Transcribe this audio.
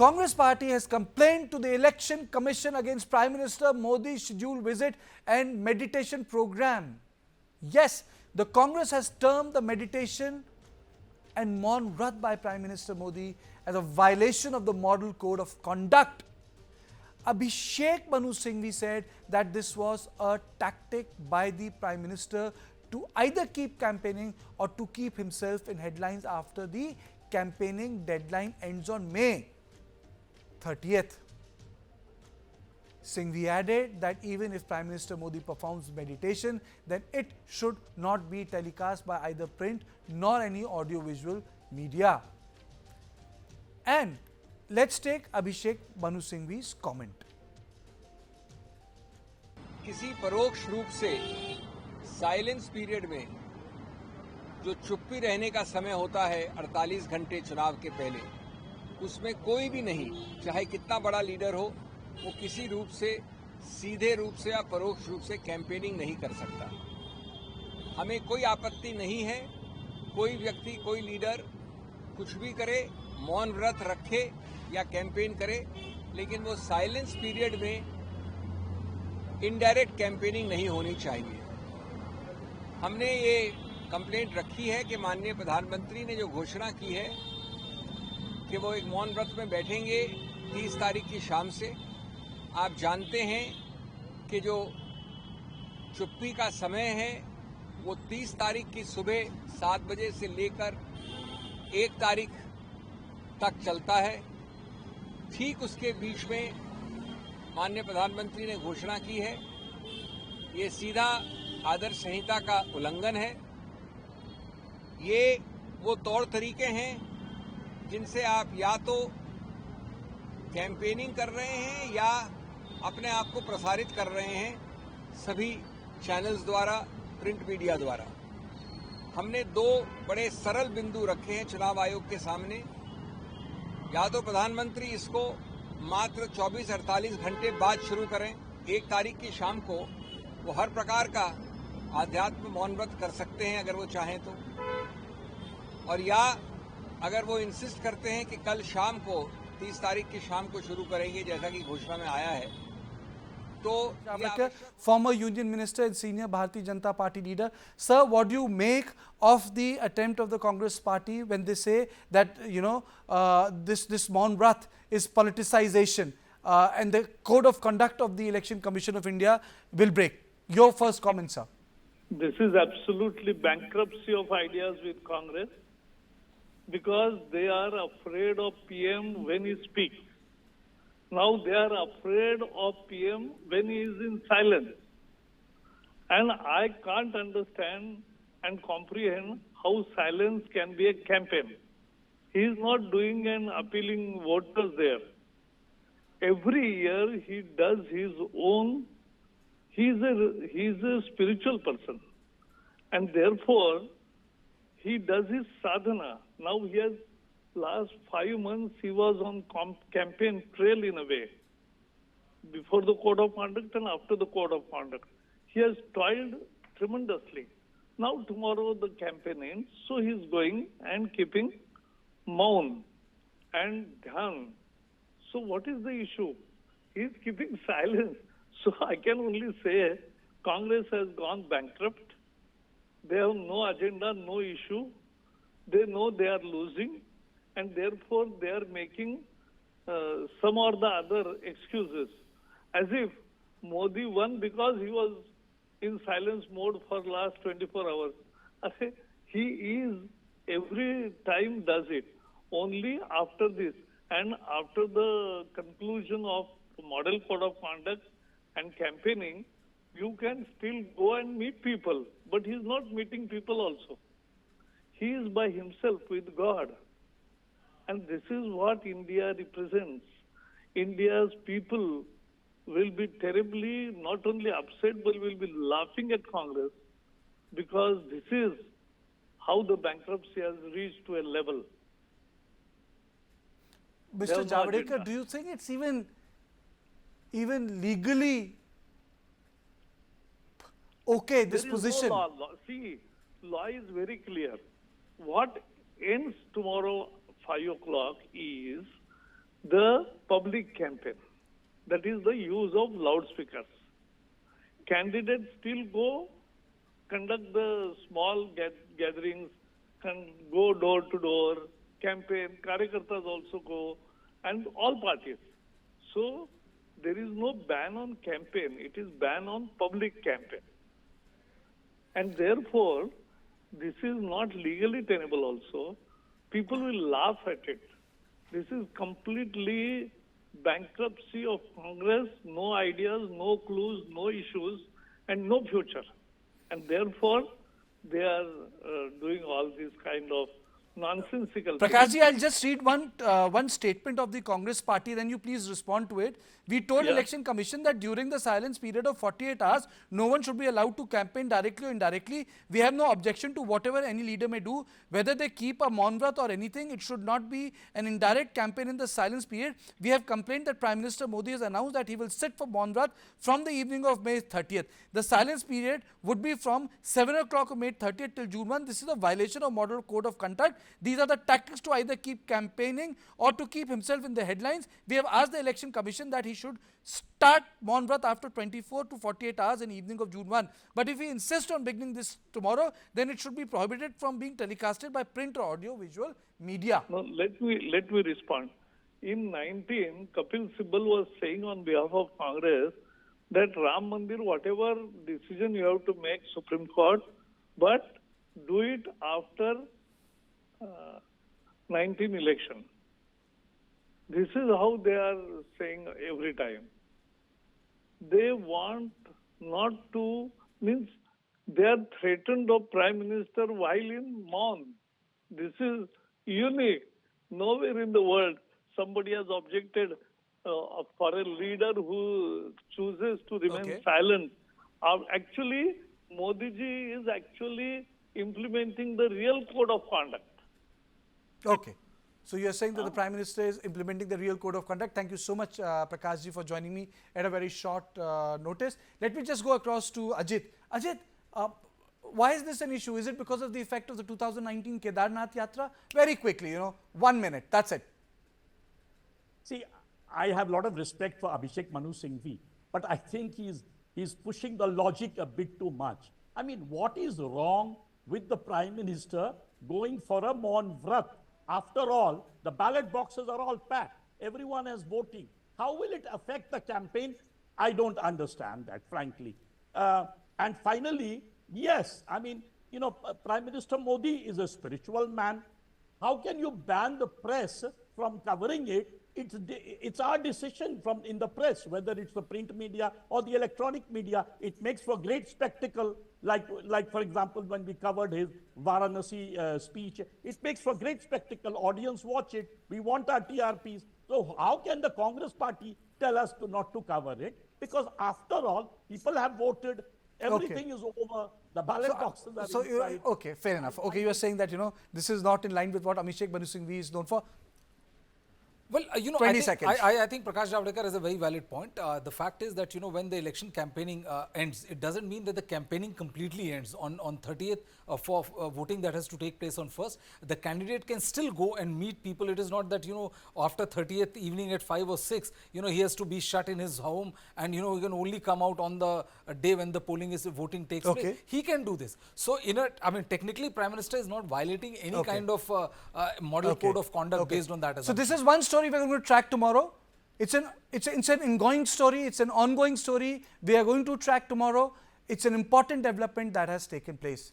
Congress party has complained to the Election Commission against Prime Minister Modi's scheduled visit and meditation program. Yes, the Congress has termed the meditation and maun vrat by Prime Minister Modi as a violation of the Model Code of Conduct. Abhishek Manu Singhvi said that this was a tactic by the Prime Minister to either keep campaigning or to keep himself in headlines after the campaigning deadline ends on May 30th. Singhvi added that even if Prime Minister Modi performs meditation, then it should not be telecast by either print nor any audio-visual media. And let's take Abhishek Manu Singhvi's comment. किसी परोक्ष रूप से silence period में जो चुप्पी रहने का समय होता है 48 घंटे चुनाव के पहले, उसमें कोई भी नहीं, चाहे कितना बड़ा लीडर हो, वो किसी रूप से सीधे रूप से या परोक्ष रूप से कैंपेनिंग नहीं कर सकता। हमें कोई आपत्ति नहीं है, कोई व्यक्ति, कोई लीडर कुछ भी करे, मौन व्रत रखे या कैंपेन करे, लेकिन वो साइलेंस पीरियड में इनडायरेक्ट कैंपेनिंग नहीं होनी चाहिए। हमने ये कंप्लेंट रखी है कि माननीय प्रधानमंत्री ने जो घोषणा की है कि वो एक मौन व्रत में बैठेंगे 30 तारीख की शाम से। आप जानते हैं कि जो चुप्पी का समय है वो 30 तारीख की सुबह 7 बजे से लेकर 1 तारीख तक चलता है। ठीक उसके बीच में माननीय प्रधानमंत्री ने घोषणा की है, ये सीधा आदर्श संहिता का उल्लंघन है। ये वो तौर तरीके हैं जिनसे आप या तो कैंपेनिंग कर रहे हैं या अपने आप को प्रसारित कर रहे हैं सभी चैनल्स द्वारा, प्रिंट मीडिया द्वारा। हमने 2 बड़े सरल बिंदु रखे हैं चुनाव आयोग के सामने। या तो प्रधानमंत्री इसको मात्र 24-48 घंटे बाद शुरू करें, 1 तारीख की शाम को वो हर प्रकार का आध्यात्म मौन व्रत कर सकते हैं अगर वो चाहें तो, और या अगर वो इंसिस्ट करते हैं कि कल शाम को 30 तारीख की शाम को शुरू करेंगे जैसा कि घोषणा में आया है, तो former union minister and senior Bharatiya Janata Party leader, sir, what do you make of the attempt of the Congress party when they say that this maun vrat is politicization and the code of conduct of the Election Commission of India will break? Your first comment, sir. This is absolutely bankruptcy of ideas with Congress, because they are afraid of PM when he speaks. Now they are afraid of PM when he is in silence. And I can't understand and comprehend how silence can be a campaign. He is not doing and appealing voters there. Every year he does his own. He is a spiritual person. And therefore, he does his sadhana. Now he has, last 5 months, he was on campaign trail in a way. Before the code of conduct and after the code of conduct. He has toiled tremendously. Now tomorrow the campaign ends, so he is going and keeping maun and dhyan. So what is the issue? He is keeping silence. So I can only say Congress has gone bankrupt. They have no agenda, no issue. They know they are losing, and therefore they are making some or the other excuses. As if Modi won because he was in silence mode for last 24 hours. He is, every time does it. Only after this and after the conclusion of the model code of conduct and campaigning, you can still go and meet people. But he is not meeting people also. He is by himself with God. And this is what India represents. India's people will be terribly, not only upset, but will be laughing at Congress, because this is how the bankruptcy has reached to a level. Mr. Javadekar, do you think it's even legally okay, this position? No law. See, law is very clear. What ends tomorrow 5 o'clock is the public campaign. That is the use of loudspeakers. Candidates still go, conduct the small gatherings, can go door to door, campaign, Karyakartas also go, and all parties. So there is no ban on campaign, it is ban on public campaign. And therefore, this is not legally tenable also. People will laugh at it. This is completely bankruptcy of Congress, no ideas, no clues, no issues, and no future. And therefore, they are doing all these kind of nonsensical Prakashji, I'll just read one statement of the Congress party, then you please respond to it. We told Election Commission that during the silence period of 48 hours, no one should be allowed to campaign directly or indirectly. We have no objection to whatever any leader may do, whether they keep a maun vrat or anything. It should not be an indirect campaign in the silence period. We have complained that Prime Minister Modi has announced that he will sit for maun vrat from the evening of May 30th. The silence period would be from 7 o'clock of May 30th till June 1. This is a violation of Model Code of Conduct. These are the tactics to either keep campaigning or to keep himself in the headlines. We have asked the Election Commission that he should start maun vrat after 24 to 48 hours in the evening of June 1. But if he insists on beginning this tomorrow, then it should be prohibited from being telecasted by print or audio visual media. No, let me respond. In 19, Kapil Sibal was saying on behalf of Congress that Ram Mandir, whatever decision you have to make, Supreme Court, but do it after 19 election. This is how they are saying every time. They want not to, means they are threatened of Prime Minister while in maun. This is unique. Nowhere in the world somebody has objected for a leader who chooses to remain silent. Actually, Modi ji is actually implementing the real code of conduct. Okay. So you are saying that the Prime Minister is implementing the real code of conduct. Thank you so much, Prakashji, for joining me at a very short notice. Let me just go across to Ajit. Ajit, why is this an issue? Is it because of the effect of the 2019 Kedarnath Yatra? Very quickly, 1 minute, that's it. See, I have a lot of respect for Abhishek Manu Singhvi, but I think he's pushing the logic a bit too much. I mean, what is wrong with the Prime Minister going for a maun vrat? After all, the ballot boxes are all packed. Everyone is voting. How will it affect the campaign? I don't understand that, frankly. And finally, yes, I mean, Prime Minister Modi is a spiritual man. How can you ban the press from covering it? It's our decision in the press, whether it's the print media or the electronic media. It makes for great spectacle, like for example, when we covered his Varanasi speech. It makes for great spectacle. Audience watch it. We want our TRPs. So how can the Congress party tell us not to cover it? Because after all, people have voted. Everything is over. The ballot boxes are inside. Okay, fair enough. Okay, you are saying that, this is not in line with what Abhishek Manu Singhvi is known for. Well, 20 seconds. I think Prakash Javadekar has a very valid point. The fact is that, when the election campaigning ends, it doesn't mean that the campaigning completely ends. On 30th for voting that has to take place on 1st, the candidate can still go and meet people. It is not that, after 30th evening at 5 or 6, he has to be shut in his home and, he can only come out on the day when the voting takes place. He can do this. So, technically, Prime Minister is not violating any kind of model code of conduct based on that. So, this is one story we're going to track tomorrow. It's an ongoing story. It's an ongoing story. We are going to track tomorrow. It's an important development that has taken place.